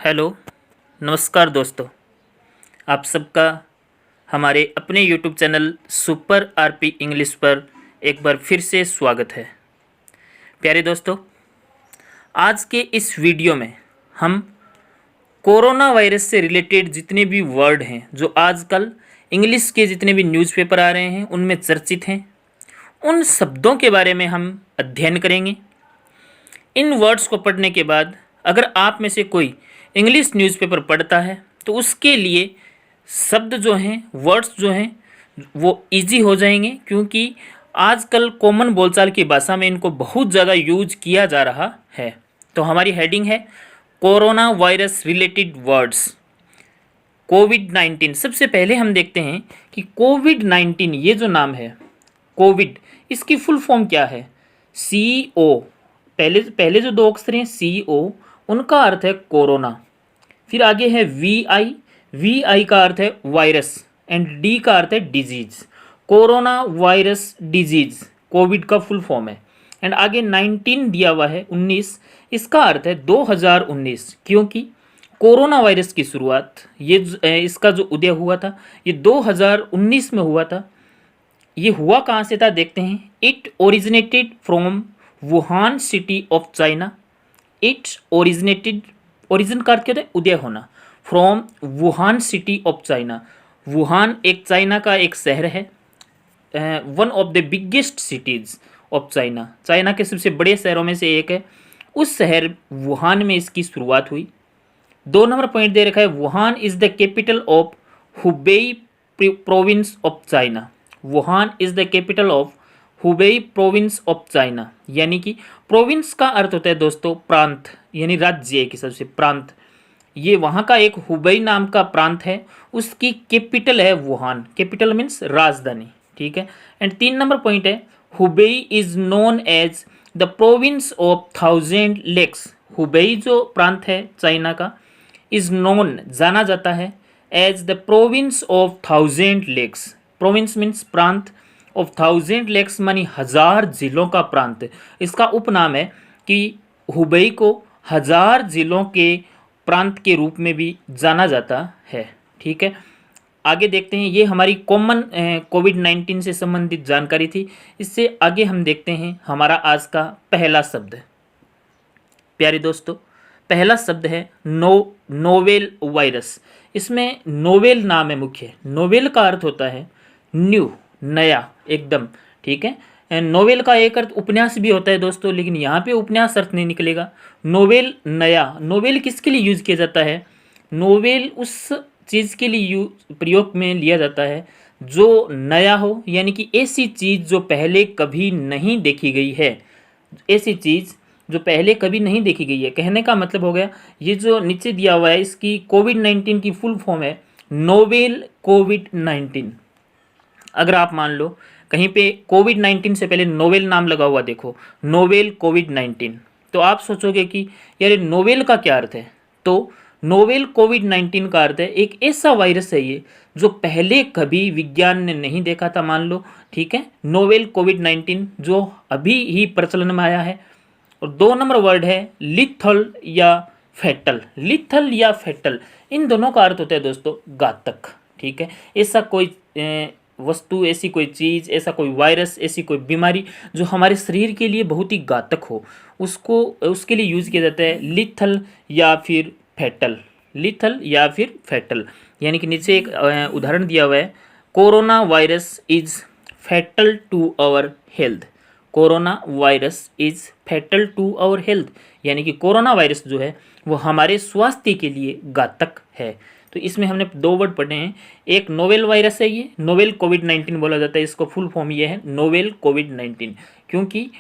Hello, नमस्कार दोस्तों। आप सबका हमारे अपने YouTube channel super RP English पर एक बार फिर से स्वागत है। प्यारे दोस्तों, आज के इस वीडियो में हम कोरोना वायरस से रिलेटेड जितने भी वर्ड हैं जो आजकल इंग्लिश के जितने भी न्यूज़पेपर आ रहे हैं उनमें चर्चित हैं, उन शब्दों के बारे में हम अध्ययन करेंगे। इन वर्ड्स को पढ़ने के बाद अगर आप में से कोई इंग्लिश न्यूज़पेपर पढ़ता है तो उसके लिए शब्द जो हैं, वर्ड्स जो हैं, वो इजी हो जाएंगे, क्योंकि आजकल कॉमन बोलचाल की भाषा में इनको बहुत ज़्यादा यूज किया जा रहा है। तो हमारी हेडिंग है कोरोना वायरस रिलेटेड वर्ड्स। कोविड-19, सबसे पहले हम देखते हैं कि कोविड-19 ये जो नाम है कोविड, इसकी फुल फॉर्म क्या है। CO, पहले पहले जो दो अक्षर हैं CO, उनका अर्थ है कोरोना। फिर आगे है VI का अर्थ है वायरस एंड D का अर्थ है disease. Corona virus disease Covid का फुल फॉर्म है। एंड आगे 19 दिया हुआ है, 19, इसका अर्थ है 2019, क्योंकि कोरोना वायरस की शुरुआत इसका जो उदय हुआ था ये 2019 में हुआ था। ये हुआ कहाँ से था देखते हैं। It originated from Wuhan city of China. It originated, origin का अर्थ क्या होता है, उदय होना। From Wuhan city of China, Wuhan एक चाइना का एक शहर है, one of the biggest cities of China, China के सबसे बड़े शहरों में से एक है। उस शहर वुहान में इसकी शुरुआत हुई। 2 नंबर पॉइंट दे रखा है, Wuhan is the capital of Hubei province of China. Wuhan is the capital of Hubei province of China, यानी कि प्रोविंस का अर्थ होता है दोस्तों प्रांत, यानी राज्य के सबसे प्रांत। ये वहाँ का एक हुबेई नाम का प्रांत है, उसकी कैपिटल है वुहान। कैपिटल मीन्स राजधानी, ठीक है। एंड 3 नंबर पॉइंट है, Hubei is known as the province of 1000 lakes. Hubei जो प्रांत है चाइना का, इज नोन जाना जाता है as the province of 1000 lakes. Province means प्रांत, ऑफ 1000 लेक्स मानी 1000 जिलों का प्रांत। इसका उपनाम है कि हुबेई को 1000 जिलों के प्रांत के रूप में भी जाना जाता है, ठीक है। आगे देखते हैं, ये हमारी कॉमन कोविड-19 से संबंधित जानकारी थी। इससे आगे हम देखते हैं हमारा आज का पहला शब्द। प्यारे दोस्तों, पहला शब्द है नोवेल वायरस। इसमें नोवेल नाम है मुख्य। नोवेल का अर्थ होता है न्यू, नया, एकदम, ठीक है। नोवेल का एक अर्थ उपन्यास भी होता है दोस्तों, लेकिन यहाँ पे उपन्यास अर्थ नहीं निकलेगा। नोवेल नया। नोवेल किसके लिए यूज़ किया जाता है? नोवेल उस चीज़ के लिए प्रयोग में लिया जाता है जो नया हो, यानी कि ऐसी चीज़ जो पहले कभी नहीं देखी गई है। ऐसी चीज़ जो पहले कभी नहीं देखी गई है, कहने का मतलब हो गया, ये जो नीचे दिया हुआ है इसकी कोविड-19 की फुल फॉर्म है नोवेल कोविड-19। अगर आप मान लो कहीं पे कोविड-19 से पहले नोवेल नाम लगा हुआ देखो, नोवेल कोविड-19, तो आप सोचोगे कि यार नोवेल का क्या अर्थ है। तो नोवेल कोविड-19 का अर्थ है एक ऐसा वायरस है ये जो पहले कभी विज्ञान ने नहीं देखा था, मान लो, ठीक है। नोवेल कोविड-19 जो अभी ही प्रचलन में आया है। और 2 नंबर वर्ड है लिथल या फैटल। लिथल या फैटल, इन दोनों का अर्थ होता है दोस्तों घातक, ठीक है। ऐसा कोई वस्तु, ऐसी कोई चीज़, ऐसा कोई वायरस, ऐसी कोई बीमारी जो हमारे शरीर के लिए बहुत ही घातक हो, उसको उसके लिए यूज़ किया जाता है लिथल या फिर फैटल। लिथल या फिर फैटल, यानी कि नीचे एक उदाहरण दिया हुआ है, corona virus is fatal to our health. Corona virus is fatal to our health, यानी कि कोरोना वायरस जो है वो हमारे स्वास्थ्य के लिए घातक है। तो इसमें हमने 2 वर्ड पढ़े हैं। एक नोवेल वायरस है, ये नोवेल कोविड-19 बोला जाता है, इसको फुल फॉर्म ये है नोवेल कोविड-19, क्योंकि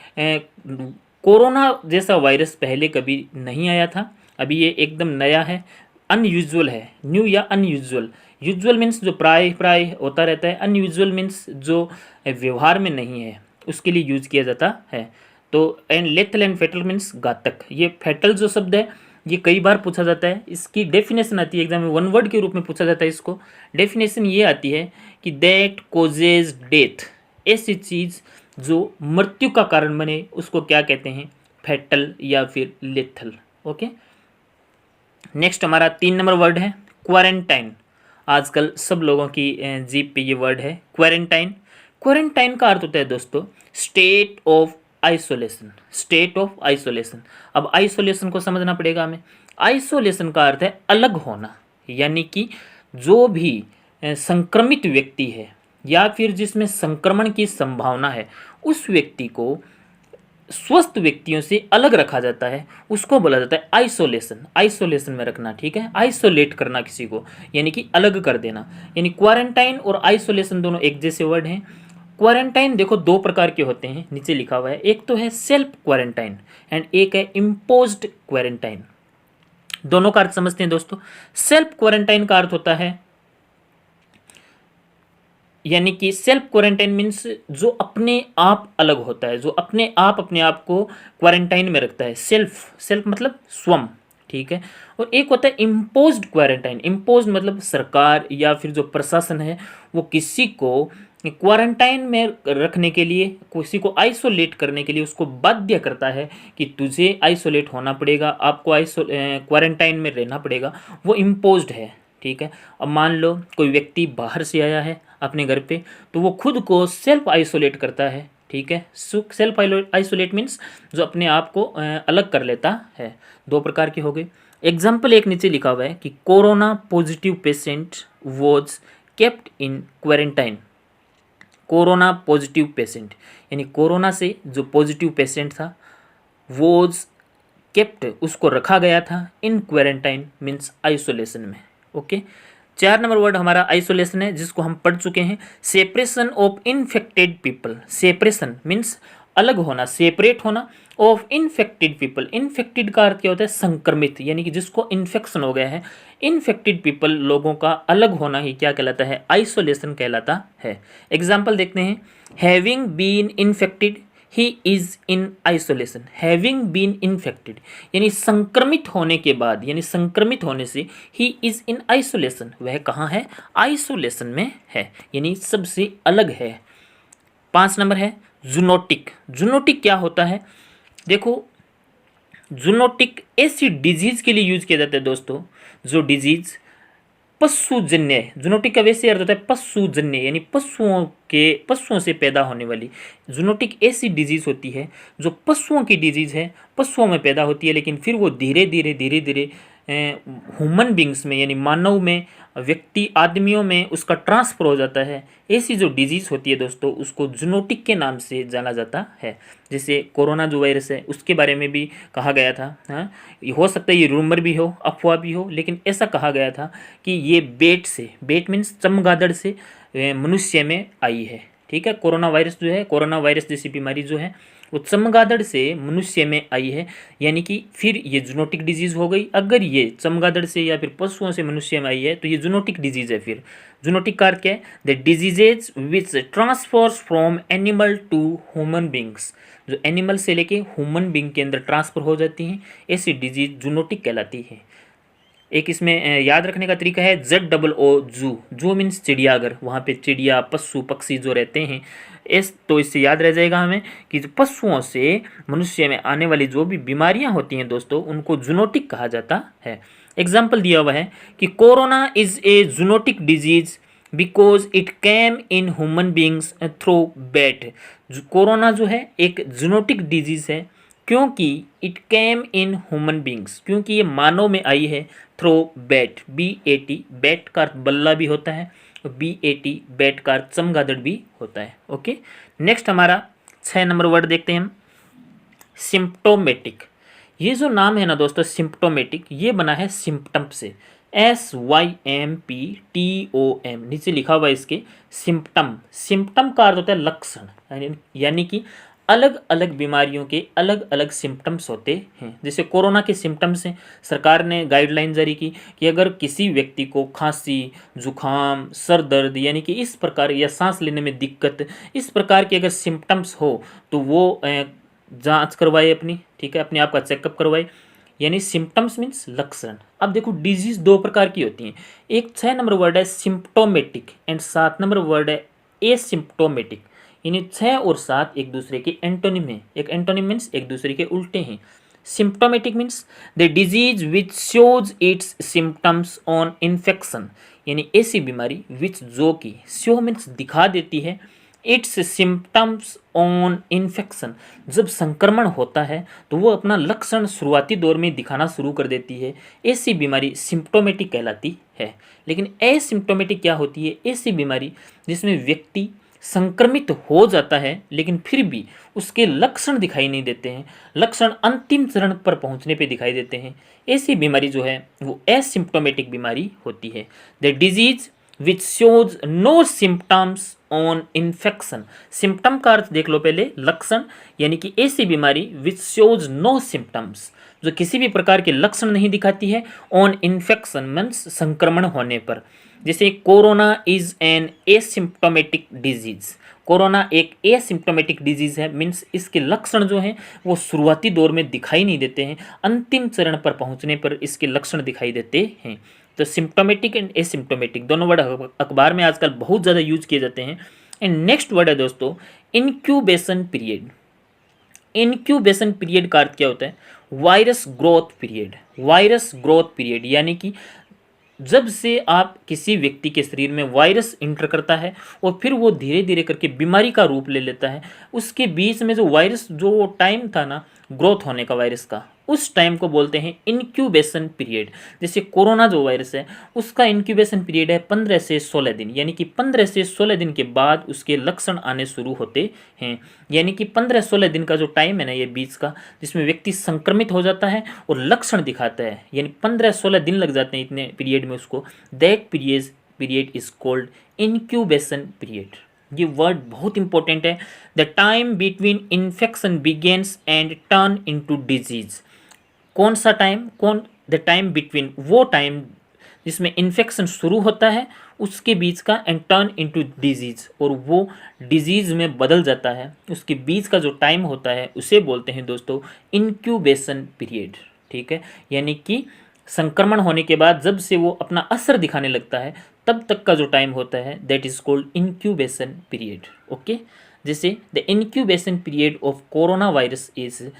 कोरोना जैसा वायरस पहले कभी नहीं आया था, अभी ये एकदम नया है, अनयूजुअल है। न्यू या अनयूजुअल, यूजुअल मीन्स जो प्राय होता रहता है, अनयूजुअल मीन्स जो व्यवहार में नहीं है, उसके लिए यूज किया जाता है। तो and lethal and fatal means घातक। ये फैटल जो शब्द है ये कई बार पूछा जाता है, इसकी डेफिनेशन आती है एग्जाम में, 1 वर्ड के रूप में पूछा जाता है इसको। डेफिनेशन ये आती है कि दैट कोजेज डेथ, ऐसी चीज़ जो मृत्यु का कारण बने उसको क्या कहते हैं? फैटल या फिर लेथल, ओके। नेक्स्ट हमारा 3 नंबर वर्ड है क्वारंटाइन। आजकल सब लोगों की जीप पे ये वर्ड है क्वारंटाइन। क्वारंटाइन का अर्थ होता है दोस्तों state of isolation, state of isolation. अब आइसोलेशन को समझना पड़ेगा हमें। आइसोलेशन का अर्थ है अलग होना, यानी कि जो भी संक्रमित व्यक्ति है या फिर जिसमें संक्रमण की संभावना है उस व्यक्ति को स्वस्थ व्यक्तियों से अलग रखा जाता है, उसको बोला जाता है आइसोलेशन। आइसोलेशन में रखना, ठीक है, आइसोलेट करना किसी को, यानी कि अलग कर देना। यानी क्वारंटाइन और आइसोलेशन दोनों एक जैसे वर्ड हैं। क्वारंटाइन देखो दो प्रकार के होते हैं, नीचे लिखा हुआ है, एक तो है सेल्फ क्वारंटाइन एंड एक है इम्पोज्ड क्वारंटाइन। दोनों का अर्थ समझते हैं दोस्तों। सेल्फ क्वारंटाइन का अर्थ होता है, यानी कि सेल्फ क्वारंटाइन मीन्स जो अपने आप अलग होता है, जो अपने आप को क्वारंटाइन में रखता है। सेल्फ, सेल्फ मतलब स्वयं, ठीक है। और एक होता है इम्पोज्ड क्वारंटाइन। इम्पोज्ड मतलब सरकार या फिर जो प्रशासन है वो किसी को क्वारंटाइन में रखने के लिए, किसी को आइसोलेट करने के लिए उसको बाध्य करता है कि तुझे आइसोलेट होना पड़ेगा, आपको क्वारंटाइन में रहना पड़ेगा, वो इम्पोज्ड है, ठीक है। अब मान लो कोई व्यक्ति बाहर से आया है अपने घर पे, तो वो खुद को सेल्फ आइसोलेट करता है, ठीक है। सेल्फ आइसोलेट मीन्स जो अपने आप को अलग कर लेता है। दो प्रकार की हो गई। एग्जाम्पल एक नीचे लिखा हुआ है कि corona positive patient was kept in quarantine. Corona positive patient यानी कोरोना से जो पॉजिटिव पेशेंट था वॉज केप्ट, उसको रखा गया था इन क्वारंटाइन मीन्स आइसोलेशन में। ओके। 4 नंबर वर्ड हमारा आइसोलेशन है, जिसको हम पढ़ चुके हैं, separation of infected people. Separation means अलग होना, सेपरेट होना, ऑफ इन्फेक्टेड पीपल। इन्फेक्टेड का अर्थ क्या होता है, संक्रमित, यानी कि जिसको इन्फेक्शन हो गया है। इन्फेक्टेड पीपल लोगों का अलग होना ही क्या कहलाता है, आइसोलेशन कहलाता है। एग्जाम्पल देखते हैं, having been infected he is in isolation. Having been infected यानी संक्रमित होने के बाद, यानी संक्रमित होने से ही इज़ इन आइसोलेशन, वह कहाँ है, आइसोलेशन में है, यानी सबसे अलग है। 5 नंबर है जूनोटिक। जूनोटिक क्या होता है, देखो जूनोटिक ऐसी डिजीज के लिए यूज किया जाता है दोस्तों जो डिजीज पशुजन्य है। जूनोटिक का वैसे अर्थ होता है पशुजन्य, यानी पशुओं से पैदा होने वाली। जूनोटिक ऐसी डिजीज होती है जो पशुओं की डिजीज है, पशुओं में पैदा होती है, लेकिन फिर वो धीरे धीरे ह्यूमन बींग्स में यानी मानव में, व्यक्ति आदमियों में उसका ट्रांसफर हो जाता है। ऐसी जो डिजीज़ होती है दोस्तों उसको जूनोटिक के नाम से जाना जाता है। जैसे कोरोना जो वायरस है उसके बारे में भी कहा गया था, हाँ, हो सकता है ये रूमर भी हो, अफवाह भी हो, लेकिन ऐसा कहा गया था कि ये बेट से, बेट मीन्स चमगादड़ से मनुष्य में आई है, ठीक है। कोरोना वायरस जो है, कोरोना वायरस जैसी बीमारी जो है वो चमगादड़ से मनुष्य में आई है, यानी कि फिर ये जूनोटिक डिजीज़ हो गई। अगर ये चमगादड़ से या फिर पशुओं से मनुष्य में आई है तो ये जूनोटिक डिजीज़ है। फिर जूनोटिक का अर्थ क्या है, the diseases which transfers from animal to human beings. जो एनिमल से लेके ह्यूमन बींग के अंदर ट्रांसफर हो जाती हैं, ऐसी डिजीज जूनोटिक कहलाती है। एक इसमें याद रखने का तरीका है ZOO जू। जू मीन्स चिड़ियाघर, वहाँ पे चिड़िया पशु पक्षी जो रहते हैं। तो इससे याद रह जाएगा हमें कि जो पशुओं से मनुष्य में आने वाली जो भी बीमारियां होती हैं दोस्तों उनको जूनोटिक कहा जाता है। एग्जाम्पल दिया हुआ है कि corona is a zoonotic disease because it came in human beings through bat. Corona जो है एक जूनोटिक डिजीज है क्योंकि it came in human beings, क्योंकि ये मानव में आई है थ्रो बैट, BAT, बैट का अर्थ बल्ला भी होता है, BAT बैट का अर्थ चमगादड़ भी होता है। ओके। नेक्स्ट हमारा 6 नंबर वर्ड देखते हैं हम, सिम्प्टोमेटिक। ये जो नाम है ना दोस्तों सिम्प्टोमेटिक, ये बना है सिम्पटम से, SYMPTOM, नीचे लिखा हुआ है इसके सिम्पटम। सिम्पटम का अर्थ होता है लक्षण, यानी कि अलग अलग बीमारियों के अलग अलग सिम्टम्स होते हैं। जैसे कोरोना के सिम्टम्स हैं, सरकार ने गाइडलाइन जारी की कि अगर किसी व्यक्ति को खांसी, जुखाम, सर दर्द यानी कि इस प्रकार या सांस लेने में दिक्कत, इस प्रकार के अगर सिम्टम्स हो तो वो जांच करवाए अपनी, ठीक है, अपने आप का चेकअप करवाए, यानी सिम्टम्स मीन्स लक्षण। अब देखो डिजीज दो प्रकार की होती हैं, एक 6 नंबर वर्ड है सिम्प्टोमेटिक एंड 7 नंबर वर्ड है एसिम्प्टोमेटिक। यानी 6 और 7 एक दूसरे के एंटोनिम है। एक एंटोनिम मीन्स एक दूसरे के उल्टे हैं। Symptomatic means the disease which shows it's symptoms on infection, यानी ऐसी बीमारी विच जो कि शो मीन्स दिखा देती है, इट्स सिम्टम्स ऑन इन्फेक्शन, जब संक्रमण होता है तो वो अपना लक्षण शुरुआती दौर में दिखाना शुरू कर देती है, ऐसी बीमारी सिम्प्टोमेटिक कहलाती है। लेकिन एसिम्प्टोमेटिक क्या होती है? ऐसी बीमारी जिसमें व्यक्ति संक्रमित हो जाता है लेकिन फिर भी उसके लक्षण दिखाई नहीं देते हैं, लक्षण अंतिम चरण पर पहुंचने पे दिखाई देते हैं, ऐसी बीमारी जो है वो एसिम्प्टोमेटिक बीमारी होती है। The disease which shows no symptoms on infection, symptom का अर्थ देख लो पहले, लक्षण, यानी कि ऐसी बीमारी विच शोज नो सिम्टम्स, जो किसी भी प्रकार के लक्षण नहीं दिखाती है, ऑन इन्फेक्शन मीन्स संक्रमण होने पर। जैसे corona is an asymptomatic disease, corona एक एसिम्प्टोमेटिक डिजीज है, मीन्स इसके लक्षण जो हैं वो शुरुआती दौर में दिखाई नहीं देते हैं, अंतिम चरण पर पहुंचने पर इसके लक्षण दिखाई देते हैं। तो सिम्प्टोमेटिक एंड एसिम्प्टोमेटिक दोनों वर्ड अखबार में आजकल बहुत ज़्यादा यूज किए जाते हैं। एंड नेक्स्ट वर्ड है दोस्तों इनक्यूबेशन पीरियड। इनक्यूबेशन पीरियड का अर्थ क्या होता है? Virus growth period, virus growth period, यानी कि जब से आप किसी व्यक्ति के शरीर में वायरस इंटर करता है और फिर वो धीरे धीरे करके बीमारी का रूप ले लेता है, उसके बीच में जो वायरस जो टाइम था ना ग्रोथ होने का वायरस का, उस टाइम को बोलते हैं इनक्यूबेशन पीरियड। जैसे कोरोना जो वायरस है उसका इनक्यूबेशन पीरियड है 15 से 16 दिन, यानी कि 15 से 16 दिन के बाद उसके लक्षण आने शुरू होते हैं। यानी कि 15-16 दिन का जो टाइम है ना ये बीच का, जिसमें व्यक्ति संक्रमित हो जाता है और लक्षण दिखाता है, यानी 15-16 दिन लग जाते हैं इतने पीरियड में उसको, that period is called incubation period. ये वर्ड बहुत इंपॉर्टेंट है। The time between infection begins and turn into disease. कौन सा टाइम? द टाइम बिटवीन, वो टाइम जिसमें इन्फेक्शन शुरू होता है उसके बीच का, एंड टर्न इनटू डिजीज, और वो डिजीज में बदल जाता है, उसके बीच का जो टाइम होता है उसे बोलते हैं दोस्तों इनक्यूबेशन पीरियड। ठीक है, यानी कि संक्रमण होने के बाद जब से वो अपना असर दिखाने लगता है तब तक का जो टाइम होता है that is called incubation period. Okay, जैसे the incubation period of corona virus is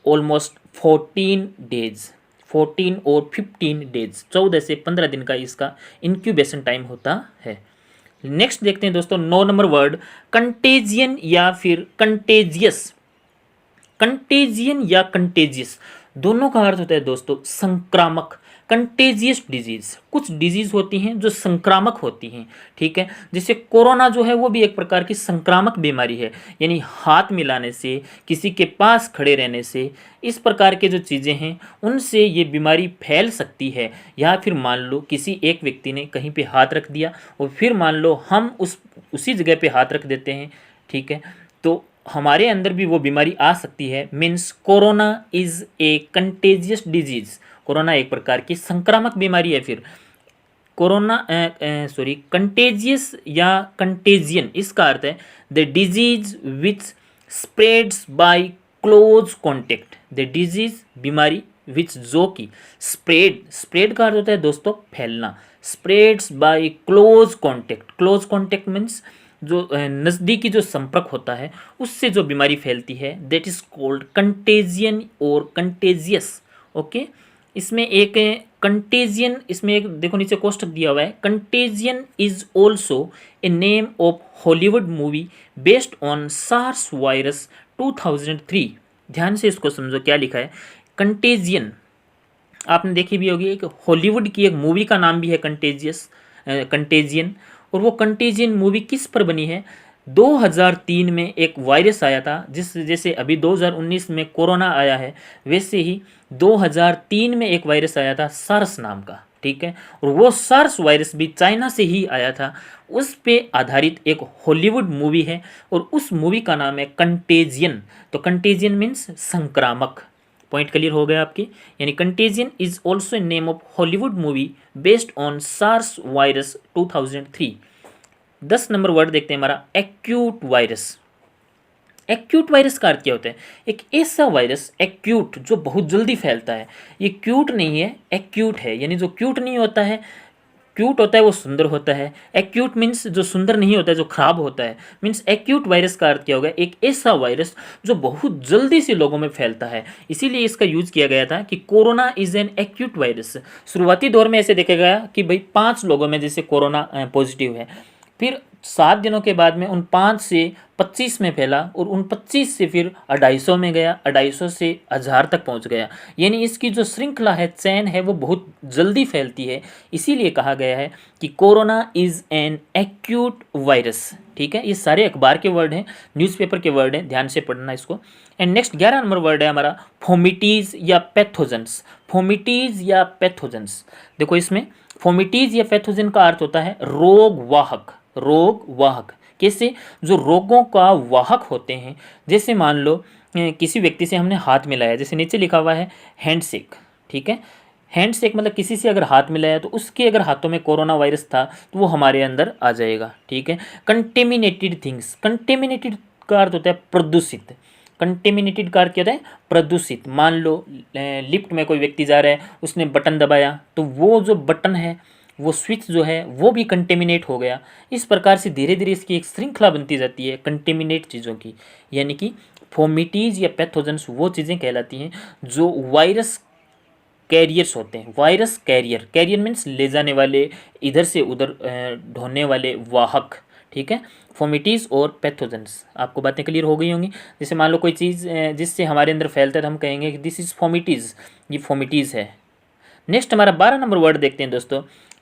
almost 14 days, 14 और 15 डेज, 14 से 15 दिन का इसका इनक्यूबेशन टाइम होता है। नेक्स्ट देखते हैं दोस्तों 9 नंबर वर्ड कंटेजियन या फिर कंटेजियस। कंटेजियन या कंटेजियस दोनों का अर्थ होता है दोस्तों संक्रामक। कंटेजियस डिजीज, कुछ डिजीज होती हैं जो संक्रामक होती हैं। ठीक है, जैसे कोरोना जो है वो भी एक प्रकार की संक्रामक बीमारी है, यानी हाथ मिलाने से, किसी के पास खड़े रहने से, इस प्रकार के जो चीज़ें हैं उनसे ये बीमारी फैल सकती है। या फिर मान लो किसी एक व्यक्ति ने कहीं पे हाथ रख दिया और फिर मान लो हम उसी जगह पे हाथ रख देते हैं, ठीक है, तो हमारे अंदर भी वो बीमारी आ सकती है। Means corona is A contagious disease, corona एक प्रकार की संक्रामक बीमारी है। फिर कोरोना कंटेजियस या कंटेजियन, इसका अर्थ है the disease which spreads by close contact. The disease बीमारी विच जो कि स्प्रेड का अर्थ होता है दोस्तों फैलना, spreads by close contact. Close contact means जो नज़दीकी जो संपर्क होता है उससे जो बीमारी फैलती है दैट इज कॉल्ड कंटेजियन और कंटेजियस। ओके, इसमें एक कंटेजियन, इसमें एक देखो नीचे कोष्टक दिया हुआ है, contagion is also a name of Hollywood movie based on SARS virus 2003। ध्यान से इसको समझो क्या लिखा है। कंटेजियन आपने देखी भी होगी, एक हॉलीवुड की एक मूवी का नाम भी है कंटेजियन। और वो कंटेजियन मूवी किस पर बनी है? 2003 में एक वायरस आया था, जैसे अभी 2019 में कोरोना आया है, वैसे ही 2003 में एक वायरस आया था सार्स नाम का। ठीक है, और वो सार्स वायरस भी चाइना से ही आया था, उस पे आधारित एक हॉलीवुड मूवी है और उस मूवी का नाम है कंटेजियन। तो कंटेजियन मीन्स संक्रामक। पॉइंट क्लियर हो गया आपके, यानी contagion is also name of Hollywood movie based on SARS virus 2003। 10 number word देखते हैं हमारा एक्यूट वायरस। एक्यूट वायरस का अर्थ क्या होता है? एक ऐसा वायरस एक्यूट जो बहुत जल्दी फैलता है। ये क्यूट नहीं है, एक्यूट है, यानी जो क्यूट नहीं होता है क्यूट होता है वो सुंदर होता है, एक्यूट मीन्स जो सुंदर नहीं होता है, जो खराब होता है, मीन्स एक्यूट वायरस का अर्थ क्या होगा, एक ऐसा वायरस जो बहुत जल्दी से लोगों में फैलता है, इसीलिए इसका यूज किया गया था कि corona is an acute virus. शुरुआती दौर में ऐसे देखा गया कि भाई 5 लोगों में जैसे कोरोना पॉजिटिव है, फिर 7 दिनों के बाद में उन 5 से 25 में फैला, और उन 25 से फिर 250 में गया, 250 से 1000 तक पहुंच गया। यानी इसकी जो श्रृंखला है, चैन है, वो बहुत जल्दी फैलती है, इसीलिए कहा गया है कि corona is an acute virus. ठीक है, ये सारे अखबार के वर्ड हैं, न्यूज़पेपर के वर्ड हैं, ध्यान से पढ़ना इसको। एंड नेक्स्ट 11 नंबर वर्ड है हमारा फोमिटीज या पैथोजेंस। फोमिटीज या पैथोजेंस, देखो इसमें फोमिटीज या पैथोजन का अर्थ होता है रोग वाहक। रोग वाहक कैसे, जो रोगों का वाहक होते हैं, जैसे मान लो किसी व्यक्ति से हमने हाथ मिलाया, जैसे नीचे लिखा हुआ है हैंडशेक। ठीक है, हैंडशेक मतलब किसी से अगर हाथ मिलाया तो उसके अगर हाथों में कोरोना वायरस था तो वो हमारे अंदर आ जाएगा। ठीक है, कंटेमिनेटेड थिंग्स, कंटेमिनेटेड का अर्थ होता है प्रदूषित। कंटेमिनेटेड का अर्थ क्या होता है, प्रदूषित। मान लो लिफ्ट में कोई व्यक्ति जा रहा है, उसने बटन दबाया तो वो जो बटन है, वो स्विच जो है वो भी कंटेमिनेट हो गया। इस प्रकार से धीरे धीरे इसकी एक श्रृंखला बनती जाती है कंटेमिनेट चीज़ों की। यानी कि फोमिटीज या पैथोजेंस वो चीज़ें कहलाती हैं जो वायरस कैरियर्स होते हैं। वायरस कैरियर, कैरियर मीन्स ले जाने वाले, इधर से उधर ढोने वाले वाहक। ठीक है, फोमिटीज और पैथोजेंस, आपको बातें क्लियर हो गई होंगी। जैसे मान लो कोई चीज़ जिससे हमारे अंदर फैलता है तो हम कहेंगे कि दिस इज़ फोमिटीज, ये फोमिटीज है। नेक्स्ट हमारा 12 नंबर वर्ड देखते हैं दोस्तों,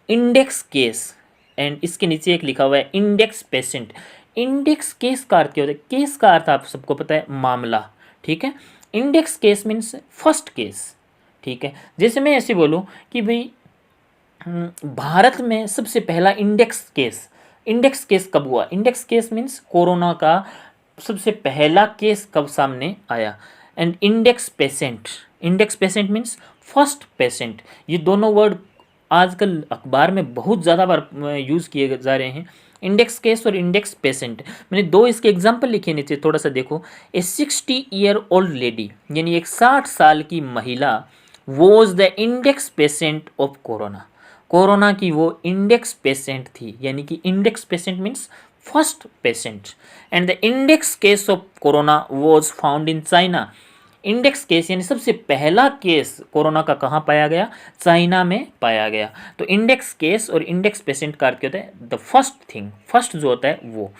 इंडेक्स केस। एंड इसके नीचे एक लिखा हुआ है इंडेक्स पेशेंट। इंडेक्स केस का अर्थ क्या होता है, केस का अर्थ आप सबको पता है मामला। ठीक है, index case means first case. ठीक है, जैसे मैं ऐसे बोलूँ कि भाई भारत में सबसे पहला इंडेक्स केस कब हुआ। इंडेक्स केस मीन्स कोरोना का सबसे पहला केस कब सामने आया। And index patient means first patient. ये दोनों वर्ड आजकल अखबार में बहुत ज़्यादा बार यूज़ किए जा रहे हैं, इंडेक्स केस और इंडेक्स पेशेंट। मैंने 2 इसके एग्जाम्पल लिखे नीचे, थोड़ा सा देखो। ए 60-year-old लेडी, यानी एक 60 साल की महिला, was the index patient of corona. Corona की वो इंडेक्स पेशेंट थी, यानी कि index patient means first patient. And the index case of corona was found in China. Index case यानी सबसे पहला केस कोरोना का कहाँ पाया गया, चाइना में पाया गया। तो इंडेक्स केस और इंडेक्स पेशेंट का अर्थ क्या होता है, द फर्स्ट थिंग, फर्स्ट जो होता है वो।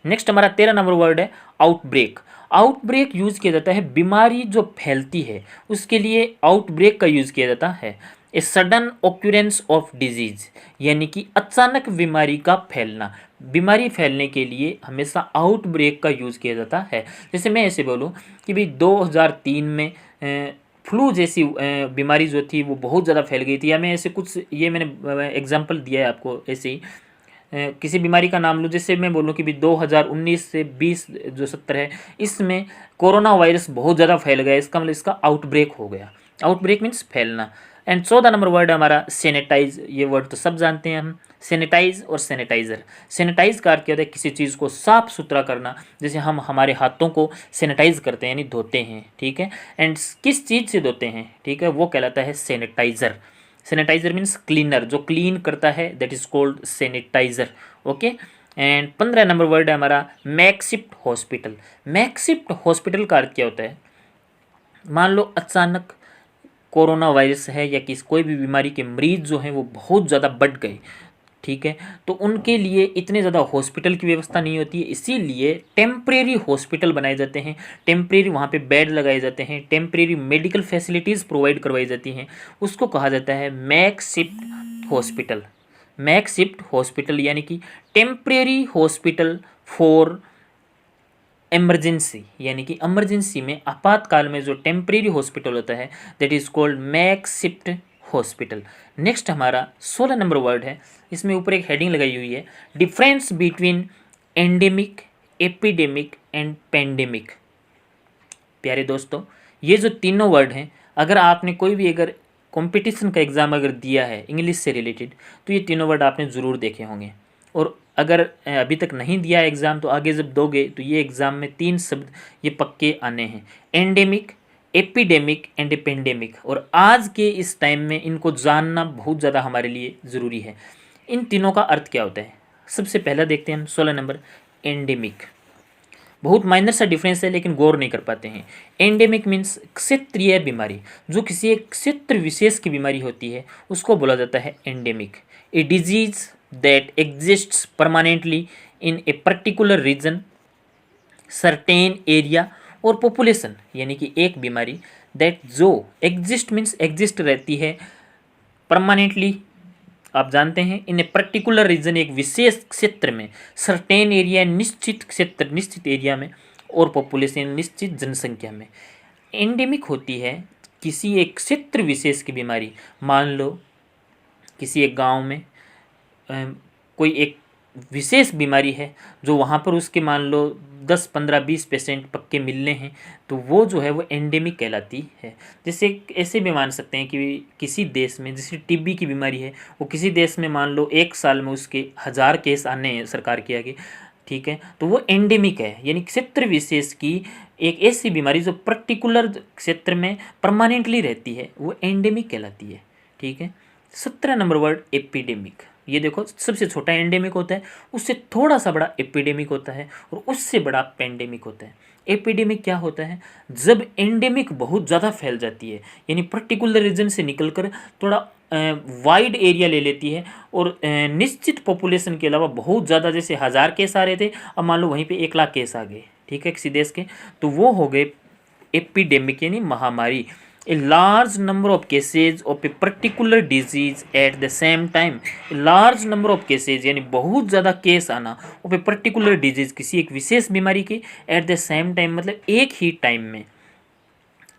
नेक्स्ट हमारा 13 नंबर वर्ड है आउटब्रेक। आउटब्रेक यूज किया जाता है बीमारी जो फैलती है उसके लिए आउटब्रेक का यूज किया जाता है। A sudden occurrence of disease, यानी कि अचानक बीमारी का फैलना। बीमारी फैलने के लिए हमेशा आउटब्रेक का यूज़ किया जाता है। जैसे मैं ऐसे बोलूँ कि भाई 2003 में फ्लू जैसी बीमारी जो थी वो बहुत ज़्यादा फैल गई थी, या मैं ऐसे कुछ, ये मैंने एग्जांपल दिया है आपको ऐसे ही। किसी बीमारी का नाम लूँ, जैसे मैं बोलूँ कि भाई 2019 से 20 जो 70 है, इसमें कोरोना वायरस बहुत ज़्यादा फैल गया, इसका मतलब इसका आउटब्रेक हो गया। आउटब्रेक मीन्स फैलना। एंड 14 नंबर वर्ड है हमारा सैनिटाइज। ये वर्ड तो सब जानते हैं हम, सैनिटाइज और सैनिटाइज़र। सैनिटाइज का अर्थ क्या होता है, किसी चीज़ को साफ़ सुथरा करना, जैसे हम हमारे हाथों को सैनिटाइज करते हैं यानी धोते हैं। ठीक है, एंड किस चीज़ से धोते हैं, ठीक है, वो कहलाता है सैनिटाइज़र। सैनिटाइज़र मीन्स क्लीनर, जो क्लीन करता है, that is called sanitiser. Okay. And 15 number word है हमारा मैकशिफ्ट हॉस्पिटल। मैकशिफ्ट हॉस्पिटल का अर्थ क्या होता है, मान लो अचानक कोरोना वायरस है या कोई भी बीमारी के मरीज जो हैं वो बहुत ज़्यादा बढ़ गए। ठीक है, तो उनके लिए इतने ज़्यादा हॉस्पिटल की व्यवस्था नहीं होती है, इसीलिए टेम्परेरी हॉस्पिटल बनाए जाते हैं, टेम्परेरी वहाँ पे बेड लगाए जाते हैं, टेम्परेरी मेडिकल फैसिलिटीज़ प्रोवाइड करवाई जाती हैं, उसको कहा जाता है मैकशिफ्ट हॉस्पिटल। मैकशिफ्ट हॉस्पिटल यानी कि टेम्परेरी हॉस्पिटल फॉर इमरजेंसी, यानी कि इमरजेंसी में, आपातकाल में जो टेम्परेरी हॉस्पिटल होता है, that is called makeshift hospital. Next हमारा 16 नंबर वर्ड है, इसमें ऊपर एक हेडिंग लगाई हुई है, difference between endemic, epidemic and pandemic. प्यारे दोस्तों, ये जो तीनों वर्ड हैं, अगर आपने कोई भी अगर कंपटीशन का एग्ज़ाम अगर दिया है इंग्लिश से रिलेटेड, तो ये तीनों वर्ड आपने ज़रूर देखे होंगे। और अगर अभी तक नहीं दिया एग्ज़ाम तो आगे जब दोगे तो ये एग्ज़ाम में 3 शब्द ये पक्के आने हैं, एंडेमिक, एपिडेमिक एंड पेंडेमिक। और आज के इस टाइम में इनको जानना बहुत ज़्यादा हमारे लिए ज़रूरी है। इन तीनों का अर्थ क्या होता है? सबसे पहला देखते हैं हम 16 नंबर, एंडेमिक। बहुत माइनर सा डिफरेंस है लेकिन गौर नहीं कर पाते हैं। एंडेमिक मीन्स क्षेत्रीय बीमारी, जो किसी एक क्षेत्र विशेष की बीमारी होती है उसको बोला जाता है endemic. A disease that exists permanently in a particular region, certain area और पॉपुलेशन, यानी कि एक बीमारी दैट जो एग्जिस्ट मीन्स एग्जिस्ट रहती है परमानेंटली, आप जानते हैं, इन ए पर्टिकुलर रीजन एक विशेष क्षेत्र में, सर्टेन एरिया निश्चित क्षेत्र निश्चित एरिया में, और पॉपुलेशन निश्चित जनसंख्या में। एंडेमिक होती है किसी एक क्षेत्र विशेष की बीमारी। मान लो किसी एक गांव में कोई एक विशेष बीमारी है जो वहाँ पर उसके मान लो 10, 15, 20 पेशेंट पक्के मिलने हैं, तो वो जो है वो एंडेमिक कहलाती है। जैसे ऐसे भी मान सकते हैं कि किसी देश में जैसे टीबी की बीमारी है, वो किसी देश में मान लो 1 साल में उसके 1000 केस आने हैं सरकार के आगे, ठीक है, तो वो एंडेमिक है, यानी क्षेत्र विशेष की एक ऐसी बीमारी जो पर्टिकुलर क्षेत्र में परमानेंटली रहती है, वो एंडेमिक कहलाती है, ठीक है। 17 नंबर वर्ड, एपिडेमिक। ये देखो, सबसे छोटा एंडेमिक होता है, उससे थोड़ा सा बड़ा एपिडेमिक होता है, और उससे बड़ा पेंडेमिक होता है। एपिडेमिक क्या होता है? जब एंडेमिक बहुत ज़्यादा फैल जाती है, यानी पर्टिकुलर रीजन से निकलकर थोड़ा वाइड एरिया ले लेती है, और निश्चित पॉपुलेशन के अलावा बहुत ज़्यादा, जैसे 1000 केस आ रहे थे, अब मान लो वहीं पे 1 लाख केस आ गए, ठीक है, किसी देश के, तो वो हो गए एपिडेमिक, यानी महामारी। A large number of cases of a particular disease at the same time, a large number of cases यानी बहुत ज़्यादा केस आना of a particular disease, किसी एक विशेष बीमारी के, at the same time मतलब एक ही टाइम में,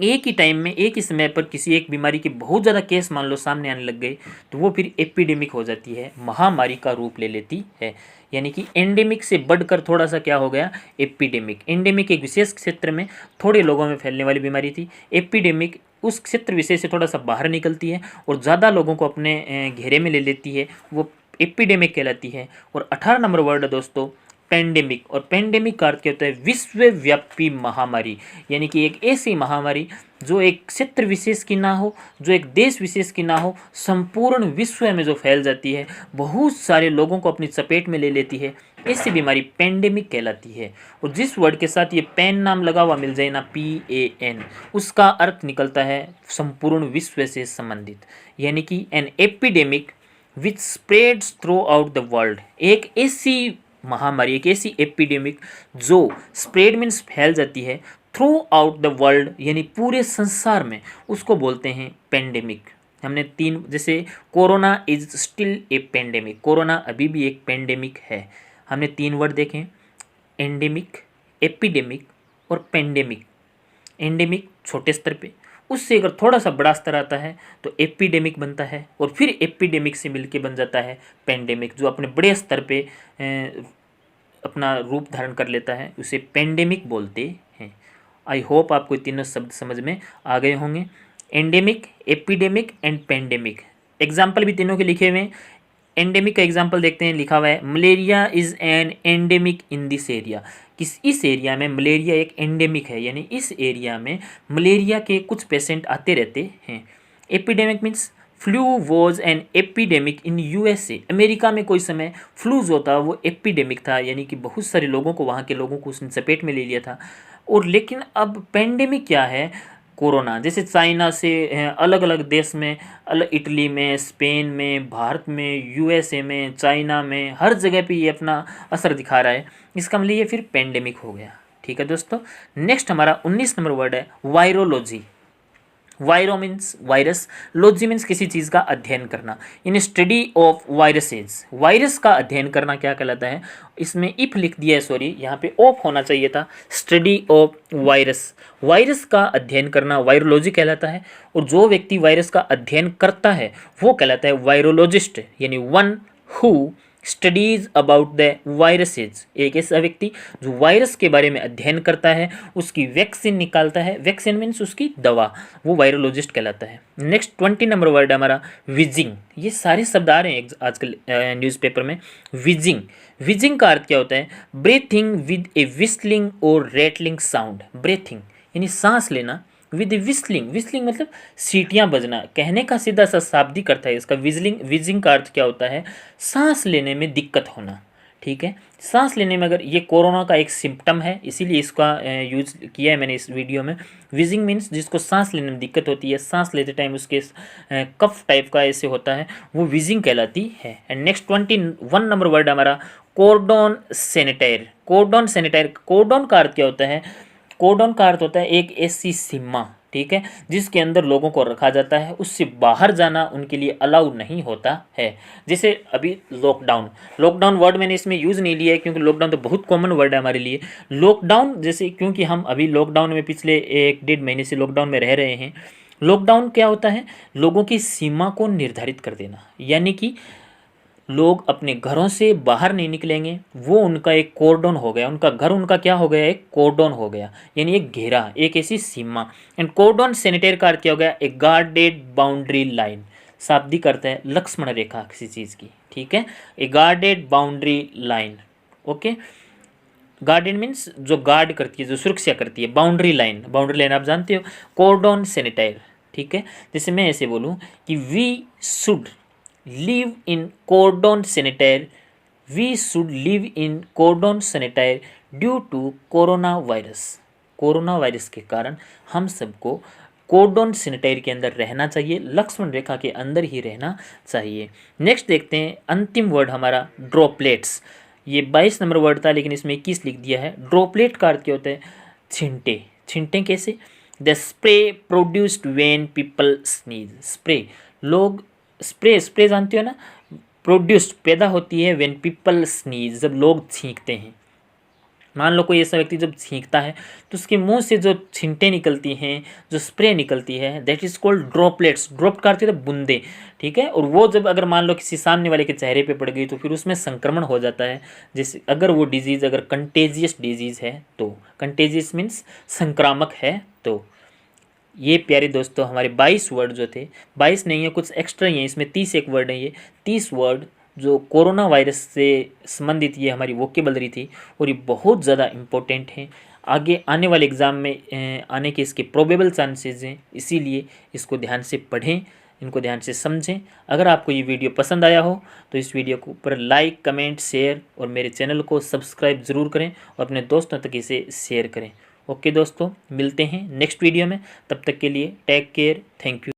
एक ही समय पर किसी एक बीमारी के बहुत ज़्यादा केस मान लो सामने आने लग गए, तो वो फिर एपिडेमिक हो जाती है, महामारी का रूप ले लेती है। यानी कि एंडेमिक से बढ़कर थोड़ा सा क्या हो गया? एपिडेमिक। एंडेमिक एक विशेष क्षेत्र में थोड़े लोगों में फैलने वाली बीमारी थी, एपिडेमिक उस क्षेत्र विशेष से थोड़ा सा बाहर निकलती है और ज़्यादा लोगों को अपने घेरे में ले लेती है, वो एपिडेमिक कहलाती है। और 18 नंबर वर्ड है दोस्तों, पेंडेमिक। और पेंडेमिक का अर्थ क्या होता है? विश्वव्यापी महामारी, यानी कि एक ऐसी महामारी जो एक क्षेत्र विशेष की ना हो, जो एक देश विशेष की ना हो, संपूर्ण विश्व में जो फैल जाती है, बहुत सारे लोगों को अपनी चपेट में ले लेती है, ऐसी बीमारी पेंडेमिक कहलाती है। और जिस वर्ड के साथ ये पेन नाम लगा हुआ मिल जाए ना, PAN, उसका अर्थ निकलता है संपूर्ण विश्व से संबंधित, यानी कि an epidemic which spreads through out the world. एक ऐसी महामारी, एक ऐसी एपिडेमिक जो स्प्रेड मीन्स फैल जाती है, थ्रू आउट द वर्ल्ड यानी पूरे संसार में, उसको बोलते हैं पेंडेमिक। हमने 3, जैसे corona is still a pandemic, corona अभी भी एक पेंडेमिक है। हमने 3 वर्ड देखे, एंडेमिक, एपिडेमिक और पेंडेमिक। एंडेमिक छोटे स्तर पे, उससे अगर थोड़ा सा बड़ा स्तर आता है तो एपिडेमिक बनता है, और फिर एपिडेमिक से मिलके बन जाता है पेंडेमिक, जो अपने बड़े स्तर पे अपना रूप धारण कर लेता है, उसे पेंडेमिक बोलते हैं। आई होप आपको तीनों शब्द समझ में आ गए होंगे, endemic, epidemic and pandemic. Example भी तीनों के लिखे हुए हैं। एंडेमिक का एग्जाम्पल देखते हैं, लिखा हुआ है malaria is an endemic in this area. इस एरिया में मलेरिया एक एंडेमिक है, यानी इस एरिया में मलेरिया के कुछ पेशेंट आते रहते हैं। Epidemic means flu was an epidemic in USA, America में कोई समय फ्लू जो था वो एपिडेमिक था, यानी कि बहुत सारे लोगों को, वहाँ के लोगों को उसने चपेट में ले लिया था। और लेकिन अब पेंडेमिक क्या है? कोरोना, जैसे चाइना से अलग अलग देश में, इटली में, स्पेन में, भारत में, USA में, चाइना में, हर जगह पे ये अपना असर दिखा रहा है, इसका मतलब ये फिर पेंडेमिक हो गया। ठीक है दोस्तों, नेक्स्ट हमारा 19 नंबर वर्ड है virology. Viro means virus, logy means किसी चीज़ का अध्ययन करना, in study of viruses. Virus का अध्ययन करना क्या कहलाता है? इसमें इफ लिख दिया है, सॉरी यहाँ पे ऑफ होना चाहिए था, स्टडी ऑफ वायरस। वायरस का अध्ययन करना वायरोलॉजी कहलाता है, और जो व्यक्ति वायरस का अध्ययन करता है वो कहलाता है वायरोलॉजिस्ट, यानी one who studies about the viruses. एक ऐसा व्यक्ति जो वायरस के बारे में अध्ययन करता है, उसकी वैक्सीन निकालता है, वैक्सीन मीन्स उसकी दवा, वो वायरोलॉजिस्ट कहलाता है। नेक्स्ट 20 नंबर वर्ड है हमारा विजिंग। ये सारे शब्द आ रहे हैं आजकल न्यूज़पेपर में। विजिंग, विजिंग का अर्थ क्या होता है? ब्रीथिंग विद ए विस्लिंग और रेटलिंग साउंड। ब्रीथिंग यानी सांस लेना विद विस्लिंग, विस्लिंग मतलब सीटियाँ बजना। कहने का सीधा सा शाब्दिक अर्थ है इसका। विजलिंग, विजिंग का अर्थ क्या होता है, सांस लेने में दिक्कत होना। ठीक है, सांस लेने में अगर ये कोरोना का एक सिम्टम है, इसीलिए इसका यूज़ किया है मैंने इस वीडियो में। विजिंग मीन्स जिसको सांस लेने में दिक्कत होती है, सांस लेते टाइम उसके कफ टाइप का ऐसे होता है, वो विजिंग कहलाती है। एंड नेक्स्ट 21 नंबर वर्ड हमारा कोर्डोन सैनिटायर। कोर्डोन सैनिटायर, कोर्डोन का अर्थ क्या होता है, कोर्डोन का अर्थ होता है एक ऐसी सीमा, ठीक है, जिसके अंदर लोगों को रखा जाता है, उससे बाहर जाना उनके लिए अलाउ नहीं होता है। जैसे अभी लॉकडाउन, लॉकडाउन वर्ड मैंने इसमें यूज़ नहीं लिया है क्योंकि लॉकडाउन तो बहुत कॉमन वर्ड है हमारे लिए। लॉकडाउन जैसे, क्योंकि हम अभी लॉकडाउन में पिछले 1-1.5 महीने से लॉकडाउन में रह रहे हैं। लॉकडाउन क्या होता है, लोगों की सीमा को निर्धारित कर देना, यानी कि लोग अपने घरों से बाहर नहीं निकलेंगे, वो उनका एक कोर्डन हो गया, उनका घर उनका क्या हो गया, एक कोर्डन हो गया, यानी एक घेरा, एक ऐसी सीमा। एंड कोर्डन सैनिटायर का अर्थ क्या हो गया, एक गार्डेड बाउंड्री लाइन। शाब्दिक अर्थ है लक्ष्मण रेखा किसी चीज़ की। ठीक है, a guarded boundary line. Okay, guarded means जो गार्ड करती है, जो सुरक्षा करती है। बाउंड्री लाइन, बाउंड्री लाइन आप जानते हो, कोर्डन सैनिटायर। ठीक है, जैसे मैं ऐसे बोलूँ कि we should live in cordon sanitaire, we should live in cordon sanitaire due to corona virus. Corona virus के कारण हम सबको कोर्डोन सैनिटायर के अंदर रहना चाहिए, लक्ष्मण रेखा के अंदर ही रहना चाहिए। नेक्स्ट देखते हैं अंतिम वर्ड हमारा ड्रॉपलेट्स। ये 22 नंबर वर्ड था लेकिन इसमें 21 लिख दिया है। ड्रॉपलेट का अर्थ क्या होता है, छिंटे। छिंटे कैसे, the spray produced when people sneeze. Spray, लोग स्प्रे, स्प्रे जानते हो ना, प्रोड्यूस्ड पैदा होती है व्हेन पीपल स्नीज, जब लोग छींकते हैं। मान लो कोई ऐसा व्यक्ति जब छींकता है तो उसके मुंह से जो छींटे निकलती हैं, जो स्प्रे निकलती है, that is called droplets. Drop का अर्थ है बूंदे। ठीक है, और वो जब अगर मान लो किसी सामने वाले के चेहरे पे पड़ गई तो फिर उसमें संक्रमण हो जाता है। जैसे अगर वो डिजीज़ अगर कंटेजियस डिजीज़ है तो, कंटेजियस मीन्स संक्रामक है तो। ये प्यारे दोस्तों हमारे 22 वर्ड जो थे, 22 नहीं है, कुछ एक्स्ट्रा ही है इसमें, 31 वर्ड है। ये 30 वर्ड जो कोरोना वायरस से संबंधित ये हमारी वोकेबलरी थी और ये बहुत ज़्यादा इम्पोर्टेंट हैं। आगे आने वाले एग्ज़ाम में आने के इसके प्रोबेबल चांसेस हैं, इसीलिए इसको ध्यान से पढ़ें, इनको ध्यान से समझें। अगर आपको ये वीडियो पसंद आया हो तो इस वीडियो को ऊपर लाइक, कमेंट, शेयर और मेरे चैनल को सब्सक्राइब ज़रूर करें और अपने दोस्तों तक इसे शेयर करें। ओके दोस्तों, मिलते हैं नेक्स्ट वीडियो में, तब तक के लिए टेक केयर, थैंक यू।